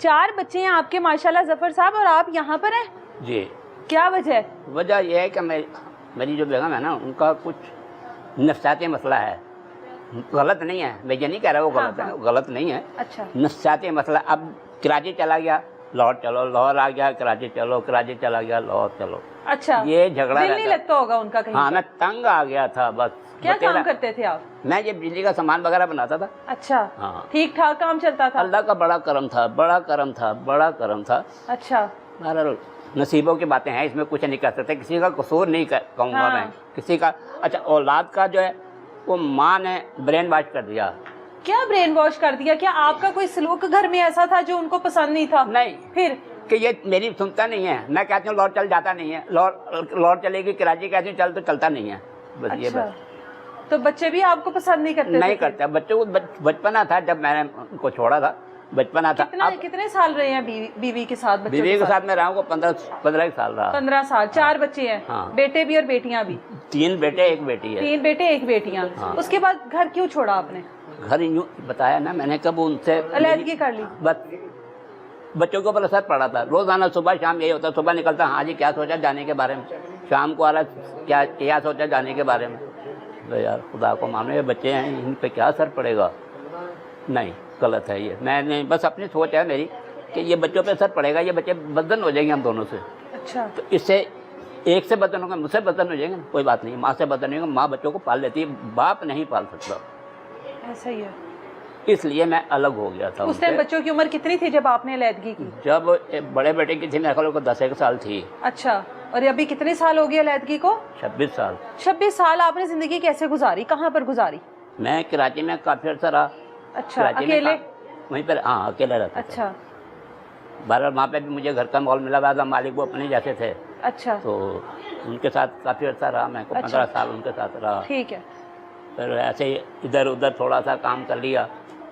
4 बच्चे हैं आपके माशाल्लाह जफर साहब, और आप यहाँ पर हैं जी। क्या वजह है? वजह यह है कि मेरी जो बेगम है ना, उनका कुछ नफ्सियाती मसला है। गलत नहीं है, मैं ये नहीं कह रहा वो गलत है, गलत नहीं है। अच्छा। नफ्सियाती मसला। अब कराची चला गया, लाहौर चलो, लाहौर आ गया कराची चलो, कराची चला गया लाहौर चलो। अच्छा, ये झगड़ा दिल नहीं लगता होगा उनका कहीं? हाँ, मैं तंग आ गया था बस। क्या काम करते थे आप? मैं ये बिजली का सामान वगैरह बनाता था। अच्छा। हाँ, ठीक ठाक काम चलता था? अल्लाह का बड़ा करम था, बड़ा करम था, बड़ा करम था। अच्छा। बहरहाल नसीबों की बातें हैं, इसमें कुछ नहीं कर सकते, किसी का कसूर नहीं कहूँगा। हाँ। मैं किसी का। अच्छा, औलाद का जो है वो माँ ने ब्रेन वॉश कर दिया। क्या ब्रेन वॉश कर दिया? क्या आपका कोई सलूक घर में ऐसा था जो उनको पसंद नहीं था? नहीं। फिर कि ये मेरी सुनता नहीं है, मैं कहती हूँ लौट चल जाता नहीं है, लौट चलेगी कराची, कहती हूँ चल तो चलता नहीं है बस। अच्छा। ये बस। तो बच्चे भी आपको पसंद नहीं करते? नहीं करते। बच्चों को बचपना था जब मैंने उनको छोड़ा था, बचपना था। कितने साल रहे हैं बीवी के साथ? बीवी के साथ मैं रहा हूँ 15 साल रहा। 15 साल। 4 बच्चे हैं? हाँ। बेटे भी और बेटियां भी? 3 बेटे 1 बेटी है। 3 बेटे 1 बेटियां। हाँ। उसके बाद घर क्यों छोड़ा आपने? घर यूँ बताया ना मैंने, कब उनसे अलहदगी कर ली? बस बच्चों के ऊपर असर पड़ा था। रोजाना सुबह शाम यही होता, सुबह निकलता, हाँ जी क्या सोचा जाने के बारे में, शाम को आ रहा क्या सोचा जाने के बारे में। तो यार खुदा को मानो, ये बच्चे हैं, इन पे क्या असर पड़ेगा। नहीं, गलत है ये। मैंने बस अपनी सोच है मेरी कि ये बच्चों पे असर पड़ेगा, ये बच्चे बदन हो जाएंगे हम दोनों से। अच्छा। तो इससे एक से बदन होगा, मुझसे बदन हो जाएंगे, कोई बात नहीं। माँ से बदन नहीं होगा, माँ बच्चों को पाल लेती है, बाप नहीं पाल सकता। ऐसा ही है। इसलिए मैं अलग हो गया था। उस टाइम बच्चों की उम्र कितनी थी जब आपने अलहदगी की? जब बड़े बेटे की थी मेरे ख्याल को 10 साल थी। अच्छा। और अभी कितने साल हो गए अलहदगी को? 26 साल। 26 साल आपने जिंदगी कैसे गुजारी? कहाँ पर गुजारी? मैं कराची में काफी अर्सा रहा। अच्छा, अकेले? वहीं पर, हाँ, अकेला रहता। अच्छा। बहरहाल वहाँ पे भी मुझे घर का माहौल मिला हुआ था, मालिक वो अपने जैसे थे। अच्छा। तो उनके साथ काफी अर्सा रहा मैं। 15 साल उनके साथ रहा। ठीक है। फिर ऐसे ही इधर उधर थोड़ा सा काम कर लिया,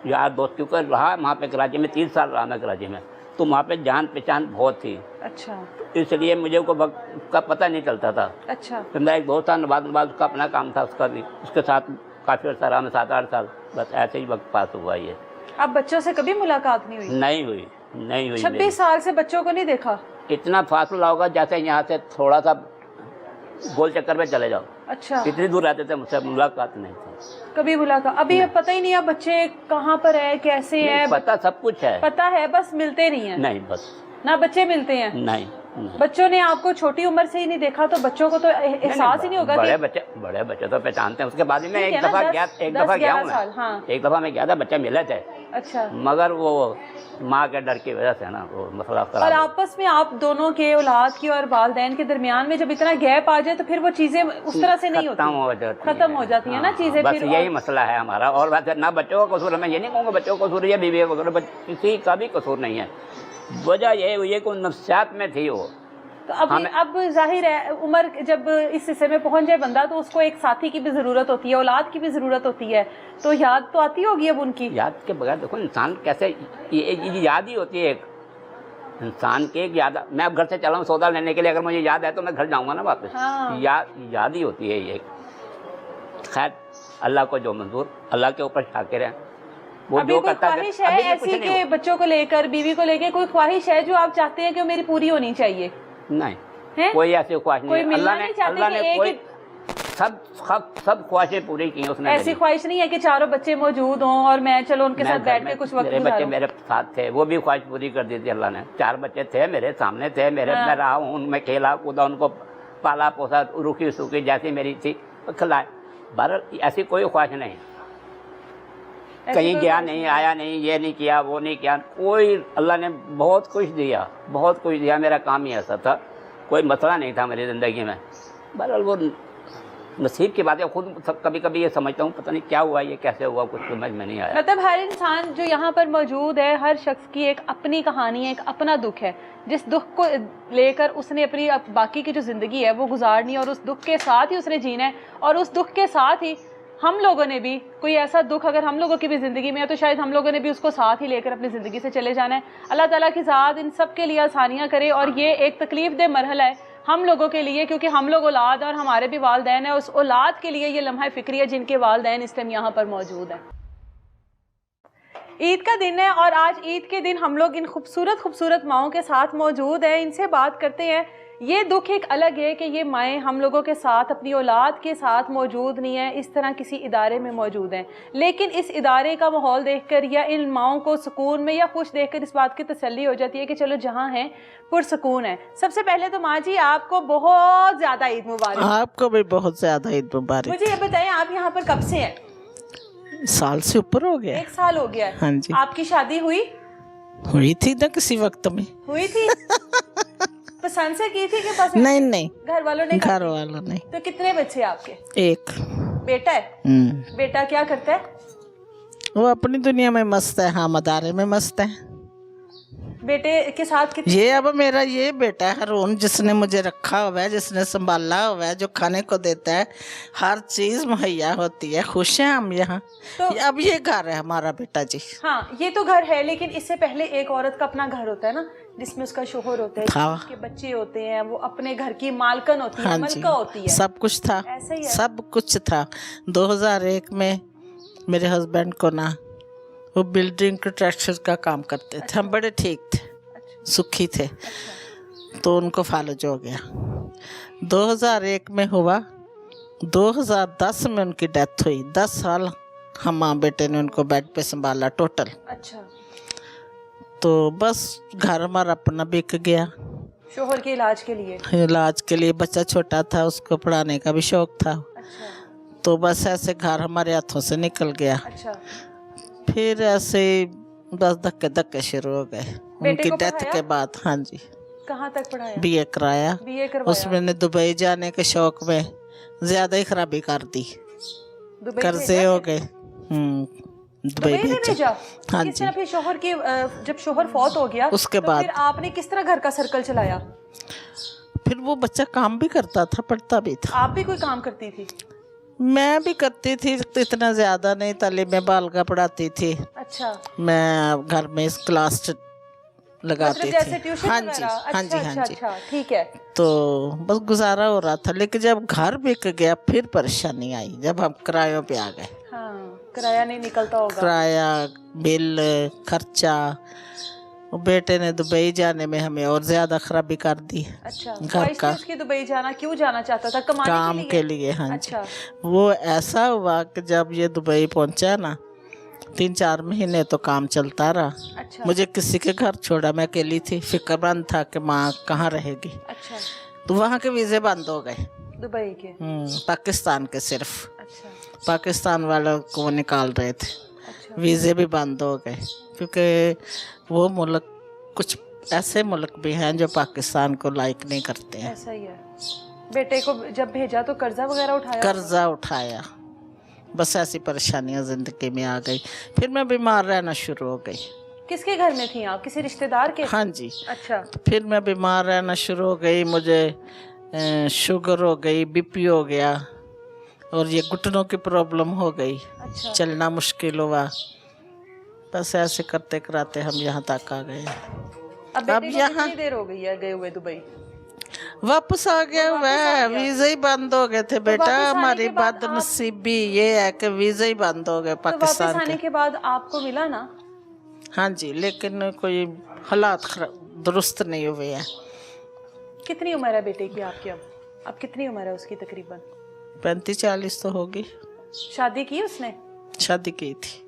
यार दोस्त क्योंकि रहा वहाँ पे कराची में। 3 साल रहा मैं कराची में, तो वहाँ पे जान पहचान बहुत थी। अच्छा। इसलिए मुझे को वक्त का पता नहीं चलता था। अच्छा। फिर मेरा एक दोस्त था, नवाज, उसका अपना काम था, उसका भी, उसके साथ काफ़ी अर्सा रहा मैं, 7-8 साल। बस ऐसे ही वक्त पास हुआ ये। अब बच्चों से कभी मुलाकात नहीं हुई? नहीं हुई, नहीं हुई। 26 साल से बच्चों को नहीं देखा? इतना फासला होगा जैसे यहाँ से थोड़ा सा गोल चक्कर में चले जाओ। अच्छा। इतनी दूर रहते थे, मुझसे मुलाकात नहीं थी कभी मुलाकात? अभी पता ही नहीं है बच्चे कहाँ पर है, कैसे है? पता सब कुछ है, पता है, बस मिलते नहीं है। नहीं, बस ना बच्चे मिलते हैं? नहीं। बच्चों ने आपको छोटी उम्र से ही नहीं देखा, तो बच्चों को तो एहसास ही नहीं होगा। बड़े बच्चे तो पहचानते हैं। उसके बाद में एक दफा गया हूँ। हाँ। एक दफा मैं गया था, बच्चे मिले थे। अच्छा। मगर वो माँ के डर की वजह से ना वो मसला खराब। और आपस में आप दोनों के, औलाद की और वालिदैन के दरमियान में जब इतना गैप आ जाए तो फिर वो चीजें उस तरह से नहीं होती, खत्म हो जाती है ना चीजें। बस यही मसला है हमारा। और वैसे ना बच्चों का कसूर है, मैं ये नहीं कहूँगा बच्चों का कसूर है, बीवी का कसूर है, किसी का भी कसूर नहीं है। वजह ये हुई है कि नफ्सियात में थी वो। तो अब जाहिर है उम्र जब इस हिस्से में पहुंच जाए बंदा, तो उसको एक साथी की भी ज़रूरत होती है, औलाद की भी ज़रूरत होती है, तो याद तो आती होगी अब उनकी। याद के बगैर देखो इंसान कैसे, ये याद ही होती है एक इंसान की। एक याद, मैं अब घर से चला हूँ सौदा लेने के लिए, अगर मुझे याद है तो मैं घर जाऊँगा ना वापस। हाँ। याद ही होती है ये। खैर, अल्लाह को जो मंजूर, अल्लाह के ऊपर शाकिर है वो। जो करता है ख्वाहिश है ऐसी कि बच्चों को लेकर, बीवी को लेकर कोई ख्वाहिश है जो आप चाहते हैं कि मेरी पूरी होनी चाहिए? नहीं है? कोई ऐसी ख्वाहिश नहीं। अल्लाह ने कोई सब ख्वाहिशें पूरी की उसने। ऐसी ख्वाहिश नहीं है कि चारों बच्चे मौजूद हों और मैं चलो उनके साथ बैठ के कुछ वक्त मेरे बच्चे मेरे साथ थे, वो भी ख्वाहिश पूरी कर दी थी अल्लाह ने। 4 बच्चे थे मेरे सामने थे, मेरे मैं रहा हूँ, उनमें खेला कूदा, उनको पाला पोसा, रुखी सूखी जैसी मेरी थी खिलाए। बहरहाल ऐसी कोई ख्वाहिश नहीं, कहीं गया नहीं, आया नहीं, ये नहीं किया, वो नहीं किया। कोई, अल्लाह ने बहुत कुछ दिया, बहुत कुछ दिया। मेरा काम ही ऐसा था, कोई मसला नहीं था मेरी ज़िंदगी में। बहरहाल वो नसीब की बात है। खुद कभी कभी ये समझता हूँ पता नहीं क्या हुआ, ये कैसे हुआ, कुछ समझ में नहीं आया। मतलब हर इंसान जो यहाँ पर मौजूद है, हर शख्स की एक अपनी कहानी है, एक अपना दुख है, जिस दुख को लेकर उसने अपनी बाकी की जो ज़िंदगी है वो गुजारनी है, और उस दुख के साथ ही उसने जीना है। और उस दुख के साथ ही हम लोगों ने भी, कोई ऐसा दुख अगर हम लोगों की भी ज़िंदगी में है तो शायद हम लोगों ने भी उसको साथ ही लेकर अपनी ज़िंदगी से चले जाना है। अल्लाह ताला की ज़ात इन सब के लिए आसानियाँ करे। और ये एक तकलीफ़ दे मरहला है हम लोगों के लिए, क्योंकि हम लोग औलाद और हमारे भी वालदैन है। उस औलाद के लिए ये लम्हा फ़िक्री है जिनके वालदैन इस टाइम यहाँ पर मौजूद है। ईद का दिन है और आज ईद के दिन हम लोग इन खूबसूरत खूबसूरत माओं के साथ मौजूद हैं, इनसे बात करते हैं। ये दुख एक अलग है कि ये माएँ हम लोगों के साथ अपनी औलाद के साथ मौजूद नहीं है, इस तरह किसी इदारे में मौजूद हैं, लेकिन इस इदारे का माहौल देखकर या इन माओं को सुकून में या खुश देखकर इस बात की तसल्ली हो जाती है कि चलो जहाँ हैं पुरसकून है। सबसे पहले तो माँ जी आपको बहुत ज़्यादा ईद मुबारक। आपको भी बहुत ज़्यादा ईद मुबारक। मुझे ये बताएं आप यहाँ पर कब से हैं? साल से ऊपर हो गया। 1 साल हो गया है। हाँ जी। आपकी शादी हुई थी ना किसी वक्त में? हुई थी। पसंद से की थी कि पसंद? नहीं घर वालों ने? घर वालों ने। तो कितने बच्चे आपके? एक बेटा है। बेटा क्या करता है? वो अपनी दुनिया में मस्त है, हाँ मदारे में मस्त है। बेटे के साथ कितने? ये अब मेरा ये बेटा है हारून, जिसने मुझे रखा हुआ है, जिसने संभाला हुआ है, जो खाने को देता है, हर चीज मुहैया होती है। खुश हैं हम यहाँ। तो अब ये घर है हमारा बेटा जी। हाँ ये तो घर है, लेकिन इससे पहले एक औरत का अपना घर होता है ना, जिसमें उसका शोहर होता है, उसके बच्चे होते हैं, वो अपने घर की मालकन होती है। हाँ मलका होती है। सब कुछ था, ऐसे ही है। सब कुछ था। 2001 में मेरे हस्बैंड को ना, वो बिल्डिंग कंस्ट्रक्शन का काम करते थे। हम बड़े ठीक थे, सुखी थे। तो उनको फालज हो गया। 2001 में हुआ, 2010 में उनकी डेथ हुई। 10 साल हम माँ बेटे ने उनको बेड पे संभाला टोटल। अच्छा। तो बस घर हमारा अपना बिक गया। शोहर के इलाज के लिए? इलाज के लिए। बच्चा छोटा था, उसको पढ़ाने का भी शौक था। अच्छा। तो बस ऐसे घर हमारे हाथों से निकल गया। अच्छा। फिर ऐसे बस धक्के धक्के शुरू हो गए उनकी डेथ के बाद। हाँ जी। कहाँ तक पढ़ाया? बीए कराया। बीए करवाया। उसमें ने दुबई जाने के शौक में ज्यादा ही खराबी कर दी, कर्जे हो गए। दुबई भेजा। हाँ जी। फिर शोहर की जब शोहर फौत हो गया उसके तो बाद फिर आपने किस तरह घर का सर्कल चलाया? फिर वो बच्चा काम भी करता था, पढ़ता भी था। आप भी कोई काम करती थी? मैं भी करती थी, तो इतना ज्यादा नहीं। तालीम में बालका पढ़ाती थी। अच्छा। मैं घर में क्लास लगाती थी। जैसे ट्यूशन हाँ जी। वगैरह? हाँ जी। हाँ जी। अच्छा ठीक है। तो बस गुजारा हो रहा था। लेकिन जब घर बिक गया फिर परेशानी आई, जब हम किरायों पे आ गए। हाँ, किराया नहीं निकलता होगा। किराया, बिल, खर्चा। वो बेटे ने दुबई जाने में हमें और ज्यादा खराबी कर दी। अच्छा। घर का उसकी दुबई जाना क्यों जाना चाहता था? कमाने काम के लिए। हाँ अच्छा। जी। वो ऐसा हुआ कि जब ये दुबई पहुंचा ना, 3-4 महीने तो काम चलता रहा। अच्छा। मुझे किसी के घर छोड़ा, मैं अकेली थी। फिक्रमंद था कि माँ कहाँ रहेगी। अच्छा। तो वहाँ के वीज़े बंद हो गए दुबई के। पाकिस्तान के सिर्फ। अच्छा। पाकिस्तान वालों को निकाल रहे थे। अच्छा। वीज़े भी बंद हो गए, क्योंकि वो मुल्क, कुछ ऐसे मुल्क भी हैं जो पाकिस्तान को लाइक नहीं करते हैं। ऐसा ही है। बेटे को जब भेजा तो कर्जा वगैरह उठाया? कर्जा उठाया। बस ऐसी परेशानियां जिंदगी में आ गई। फिर मैं बीमार रहना शुरू हो गई। किसके घर में थी आप? किसी रिश्तेदार के? हाँ जी। अच्छा। फिर मैं बीमार रहना शुरू हो गई। मुझे शुगर हो गई, बीपी हो गया, और ये घुटनों की प्रॉब्लम हो गई। अच्छा। चलना मुश्किल हुआ। बस ऐसे करते कराते हम यहाँ तक आ गए। अब यहाँ कितनी देर हो गई है गए हुए दुबई? वापस आ गया हुआ है। वीज़े ही बंद हो गए थे बेटा। हमारी बदनसीबी ये है कि वीज़े ही बंद हो गए पाकिस्तान के। वापस आने के बाद आपको मिला ना? हाँ जी, लेकिन कोई हालात दुरुस्त नहीं हुए हैं। कितनी उम्र है बेटे की आपकी? अब कितनी उम्र है उसकी? तकरीबन 35-40 तो होगी। शादी की उसने? शादी की थी।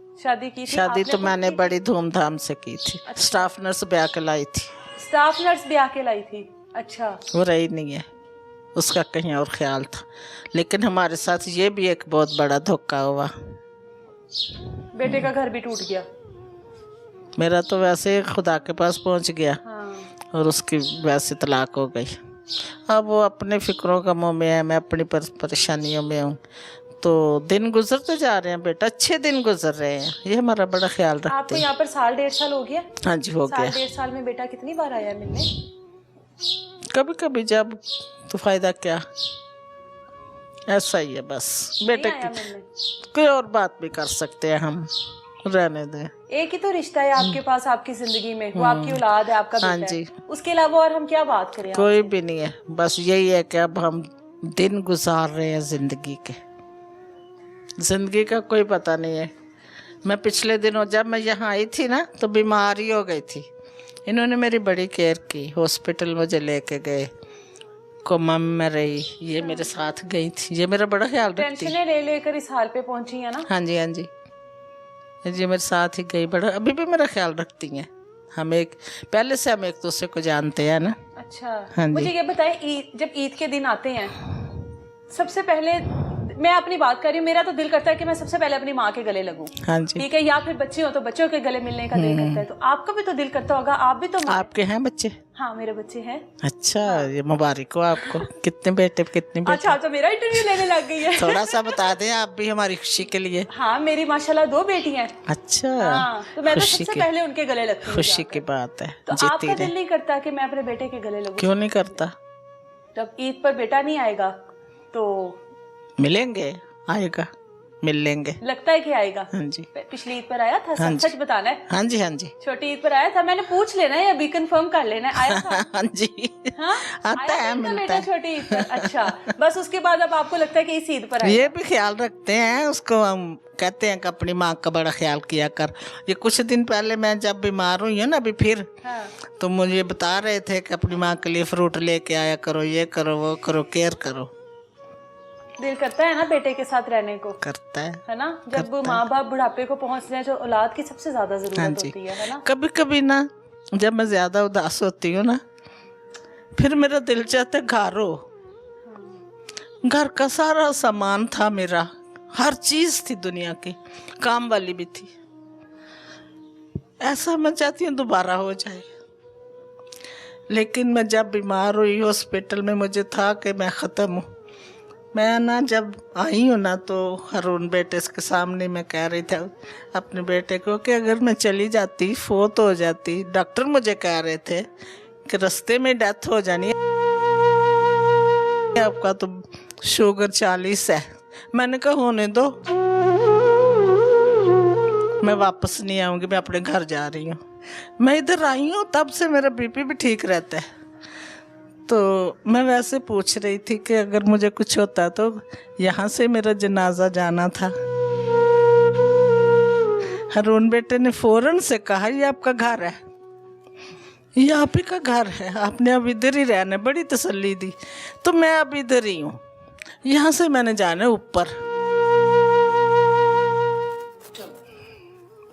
शादी तो मैंने बड़ी धूमधाम से की थी। अच्छा। स्टाफ नर्स ब्याह के लाई थी। स्टाफ नर्स ब्याह के लाई थी? अच्छा। वो रही नहीं है, उसका कहीं और ख्याल था। लेकिन हमारे साथ ये भी एक बहुत बड़ा धोखा हुआ। बेटे का घर भी टूट गया? मेरा तो वैसे खुदा के पास पहुंच गया। हाँ। और उसकी वैसे तलाक हो गई। अब वो अपने फिक्रों का मुँह में है, मैं अपनी परेशानियों में हूँ। तो दिन गुजरते जा रहे हैं बेटा, अच्छे दिन गुजर रहे हैं। ये हमारा बड़ा ख्याल रखते हैं। आपको यहाँ पर 1.5 साल हो गया? हाँ जी, हो गया। 1.5 साल में बेटा कितनी बार आया मिलने? कभी कभी, जब तो फायदा क्या, ऐसा ही है बस। बेटे की कोई और बात भी कर सकते हैं हम, रहने दें। एक ही तो रिश्ता है आपके पास, आपकी जिंदगी में, वो आपकी औलाद है, आपका बेटा। हाँ जी। उसके अलावा और हम क्या बात करें? कोई भी नहीं है। बस यही है कि अब हम दिन गुजार रहे हैं जिंदगी के। जिंदगी का कोई पता नहीं है। मैं पिछले दिनों जब मैं यहाँ आई थी ना तो बीमार ही हो गई थी। इन्होंने मेरी बड़ी केयर की, हॉस्पिटल मुझे लेके गए, कोमा में मैं रही, ये मेरे साथ गई थी, ये मेरा बड़ा ख्याल रखती। टेंशनें ले लेकर इस हाल पे पहुंची है ना। हाँ जी, हाँ जी, ये मेरे साथ ही गई, बड़ा अभी भी मेरा ख्याल रखती हैं। हम एक पहले से हम एक दूसरे को जानते हैं ना। अच्छा, हाँ जी। मुझे ये बताएं, जब ईद के दिन आते हैं, सबसे पहले मैं अपनी बात कर रही हूँ, मेरा तो दिल करता है कि मैं सबसे पहले अपनी माँ के गले लगूं। हाँ जी, ठीक है, या फिर बच्चे हो तो बच्चों के गले मिलने का दिल करता है, तो आपका भी तो दिल करता होगा, आप भी तो आपके हैं बच्चे? हाँ, मेरे बच्चे हैं। अच्छा, ये मुबारक हो आपको। कितने बेटे, कितनी बेटी? अच्छा, तो मेरा इंटरव्यू लेने लग गई है। थोड़ा सा बता दें आप भी हमारी खुशी के लिए। हाँ, मेरी माशाल्लाह 2 बेटी हैं। अच्छा, हाँ, तो मैं तो खुशी सबसे की पहले उनके गले लगती हूँ। खुशी की बात है। तो जीती आपका रहे। दिल नहीं करता कि मैं अपने बेटे के गले लगूं? क्यों नहीं करता? जब ईद पर बेटा नहीं आएगा तो मिलेंगे, आएगा, मिल लेंगे। लगता है कि आएगा। हाँ जी, पिछली ईद पर आया था, हाँ सच बताना है। हाँ जी, हाँ जी, छोटी ईद पर आया था, मैंने पूछ लेना है, अभी कंफर्म कर लेना है, आया था। हाँ जी, हाँ, आता आया है, था इनका मिलता बेटा है। छोटी ईद पर। अच्छा, बस उसके बाद अब आपको लगता है कि इस ईद पर आएगा। ये भी ख्याल रखते हैं उसको, हम कहते हैं कि अपनी माँ का बड़ा ख्याल किया कर। ये कुछ दिन पहले मैं जब बीमार हुई हूँ ना अभी फिर, हाँ, तो मुझे बता रहे थे कि अपनी माँ के लिए फ्रूट लेके आया करो, ये करो, वो करो, केयर करो। दिल करता है ना बेटे के साथ रहने को, करता है ना। जब माँ बाप बुढ़ापे को पहुंचते हैं, जो औलाद की सबसे ज्यादा हाँ जरूरत जी। होती है ना। कभी कभी ना जब मैं ज्यादा उदास होती हूँ ना, फिर मेरा दिल चाहता है घर हो। घर का सारा सामान था मेरा, हर चीज थी दुनिया की, काम वाली भी थी। ऐसा मैं चाहती हूँ दोबारा हो जाए। लेकिन मैं जब बीमार हुई हॉस्पिटल में, मुझे था कि मैं ख़त्म हूँ। मैं ना जब आई हूँ ना तो हरून बेटे के सामने मैं कह रही थी अपने बेटे को कि अगर मैं चली जाती, फोत हो जाती, डॉक्टर मुझे कह रहे थे कि रास्ते में डेथ हो जानी है, आपका तो शुगर 40 है। मैंने कहा होने दो, मैं वापस नहीं आऊँगी, मैं अपने घर जा रही हूँ। मैं इधर आई हूँ तब से मेरा बीपी भी ठीक रहता है। तो मैं वैसे पूछ रही थी कि अगर मुझे कुछ होता तो यहाँ से मेरा जनाजा जाना था। हरून बेटे ने फौरन से कहा ये आपका घर है, ये आप ही का घर है, आपने अब इधर ही रहना। बड़ी तसल्ली दी। तो मैं अब इधर ही हूँ, यहाँ से मैंने जाना ऊपर,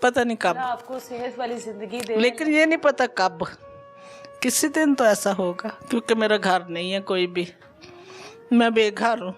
पता नहीं कब, आपको सेहत वाली जिंदगी दे। लेकिन ये नहीं पता कब, किसी दिन तो ऐसा होगा, क्योंकि मेरा घर नहीं है कोई भी, मैं बेघर हूँ।